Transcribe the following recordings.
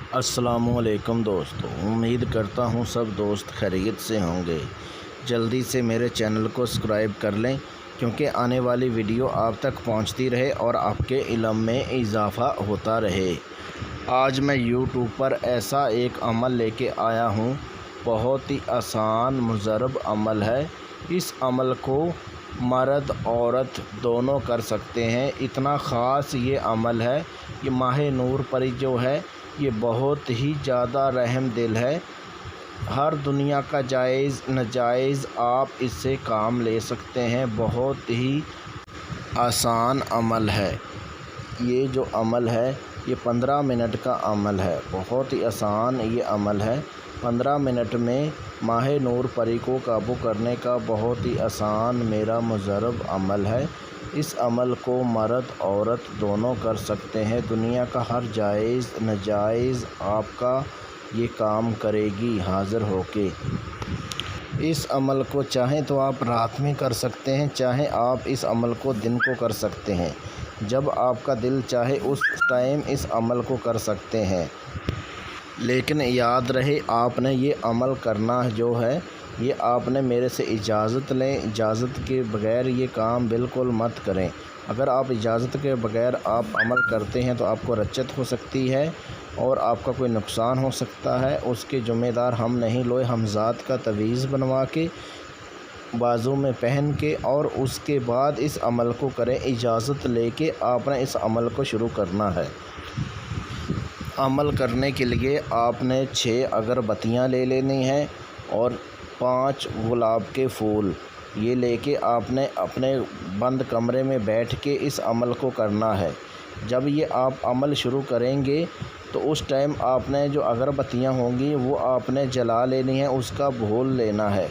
अस्सलाम वालेकुम दोस्तों, उम्मीद करता हूँ सब दोस्त खैरियत से होंगे। जल्दी से मेरे चैनल को सब्सक्राइब कर लें क्योंकि आने वाली वीडियो आप तक पहुँचती रहे और आपके इल्म में इजाफ़ा होता रहे। आज मैं यूट्यूब पर ऐसा एक अमल लेके आया हूँ, बहुत ही आसान मुजरब अमल है। इस अमल को मर्द औरत दोनों कर सकते हैं। इतना ख़ास ये अमल है। ये माह नूर परी जो है ये बहुत ही ज़्यादा रहम दिल है। हर दुनिया का जायज़ नाजायज़ आप इससे काम ले सकते हैं। बहुत ही आसान अमल है। ये जो अमल है ये 15 मिनट का अमल है। बहुत ही आसान ये अमल है। 15 मिनट में माह नूर परी को काबू करने का बहुत ही आसान मेरा मुजरब अमल है। इस अमल को मर्द औरत दोनों कर सकते हैं। दुनिया का हर जायज़ नाजायज़ आपका ये काम करेगी हाज़िर होके। इस अमल को चाहें तो आप रात में कर सकते हैं, चाहे आप इस अमल को दिन को कर सकते हैं। जब आपका दिल चाहे उस टाइम इस अमल को कर सकते हैं। लेकिन याद रहे आपने ये अमल करना जो है ये आपने मेरे से इजाज़त लें। इजाज़त के बग़ैर ये काम बिल्कुल मत करें। अगर आप इजाज़त के बग़ैर आप अमल करते हैं तो आपको रच्चत हो सकती है और आपका कोई नुकसान हो सकता है। उसके ज़िम्मेदार हम नहीं। लोहे हमज़ात का तवीज़ बनवा के बाजू में पहन के और उसके बाद इस अमल को करें। इजाज़त लेके आपने इस अमल को शुरू करना है। अमल करने के लिए आपने 6 अगरबत्तियाँ ले लेनी हैं और 5 गुलाब के फूल ये लेके आपने अपने बंद कमरे में बैठ के इस अमल को करना है। जब ये आप अमल शुरू करेंगे तो उस टाइम आपने जो अगरबत्तियाँ होंगी वो आपने जला लेनी है, उसका भूल लेना है,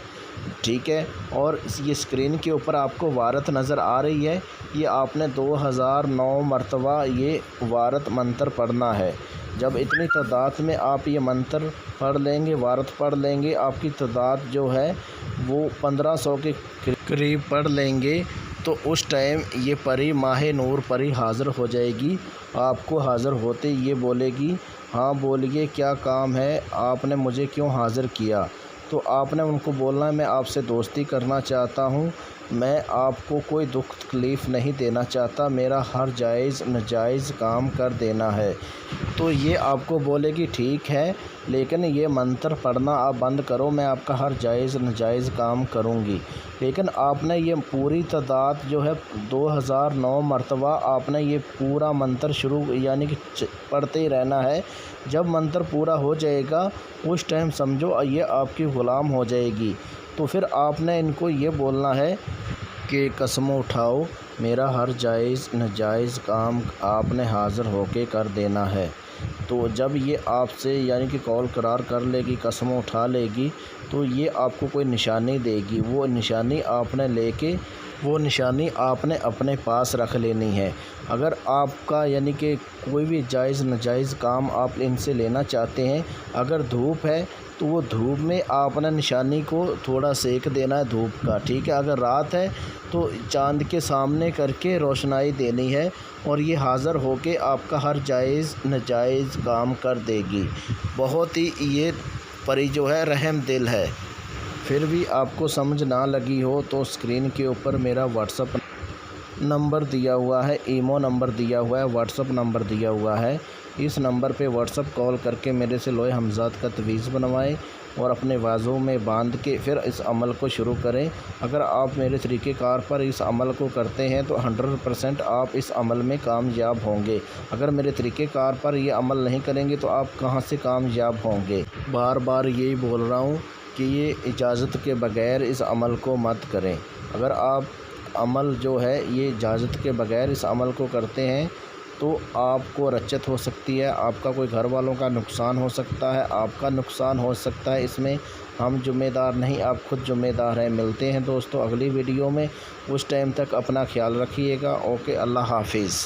ठीक है। और ये स्क्रीन के ऊपर आपको वारत नज़र आ रही है, ये आपने 2009 मरतबा ये वारत मंत्र पढ़ना है। जब इतनी तादाद में आप ये मंत्र पढ़ लेंगे, वारत पढ़ लेंगे, आपकी तादाद जो है वो 1500 के करीब पढ़ लेंगे तो उस टाइम ये परी माह नूर परी हाज़िर हो जाएगी। आपको हाज़िर होते ये बोलेगी, हाँ बोलिए क्या काम है, आपने मुझे क्यों हाज़िर किया। तो आपने उनको बोलना है मैं आपसे दोस्ती करना चाहता हूँ, मैं आपको कोई दुख तकलीफ़ नहीं देना चाहता, मेरा हर जायज़ नाजायज़ काम कर देना है। तो ये आपको बोलेगी ठीक है, लेकिन ये मंत्र पढ़ना आप बंद करो, मैं आपका हर जायज़ नाजायज़ काम करूँगी। लेकिन आपने ये पूरी तादाद जो है 2009 मरतबा आपने ये पूरा मंत्र शुरू यानी कि पढ़ते ही रहना है। जब मंत्र पूरा हो जाएगा उस टाइम समझो ये आपकी ग़ुलाम हो जाएगी। तो फिर आपने इनको ये बोलना है कि कसम उठाओ मेरा हर जायज़ नाजायज़ काम आपने हाज़िर होके कर देना है। तो जब ये आपसे यानी कि कॉल करार कर लेगी, कसम उठा लेगी, तो ये आपको कोई निशानी देगी। वो निशानी आपने लेके वो निशानी आपने अपने पास रख लेनी है। अगर आपका यानी कि कोई भी जायज़ नाजायज़ काम आप इनसे लेना चाहते हैं, अगर धूप है तो वो धूप में आपने निशानी को थोड़ा सेक देना है धूप का, ठीक है। अगर रात है तो चांद के सामने करके रोशनाई देनी है और ये हाज़िर होके आपका हर जायज़ नाजायज़ काम कर देगी। बहुत ही ये परी जो है रहम दिल है। फिर भी आपको समझ ना लगी हो तो स्क्रीन के ऊपर मेरा व्हाट्सअप नंबर दिया हुआ है, ईमो नंबर दिया हुआ है, व्हाट्सअप नंबर दिया हुआ है। इस नंबर पे व्हाट्सअप कॉल करके मेरे से लोहे हमज़ात का तवीज़ बनवाएं और अपने बाजू में बांध के फिर इस अमल को शुरू करें। अगर आप मेरे तरीक़ेकार पर इस अमल को करते हैं तो 100% आप इस अमल में कामयाब होंगे। अगर मेरे तरीक़ेकार पर ये अमल नहीं करेंगे तो आप कहाँ से कामयाब होंगे। बार बार यही बोल रहा हूँ कि ये इजाज़त के बग़ैर इस अमल को मत करें। अगर आप अमल जो है ये इजाज़त के बग़ैर इस अमल को करते हैं तो आपको रच्चत हो सकती है, आपका कोई घर वालों का नुकसान हो सकता है, आपका नुकसान हो सकता है। इसमें हम ज़िम्मेदार नहीं, आप खुद ज़िम्मेदार हैं। मिलते हैं दोस्तों अगली वीडियो में, उस टाइम तक अपना ख्याल रखिएगा। ओके, अल्लाह हाफिज़।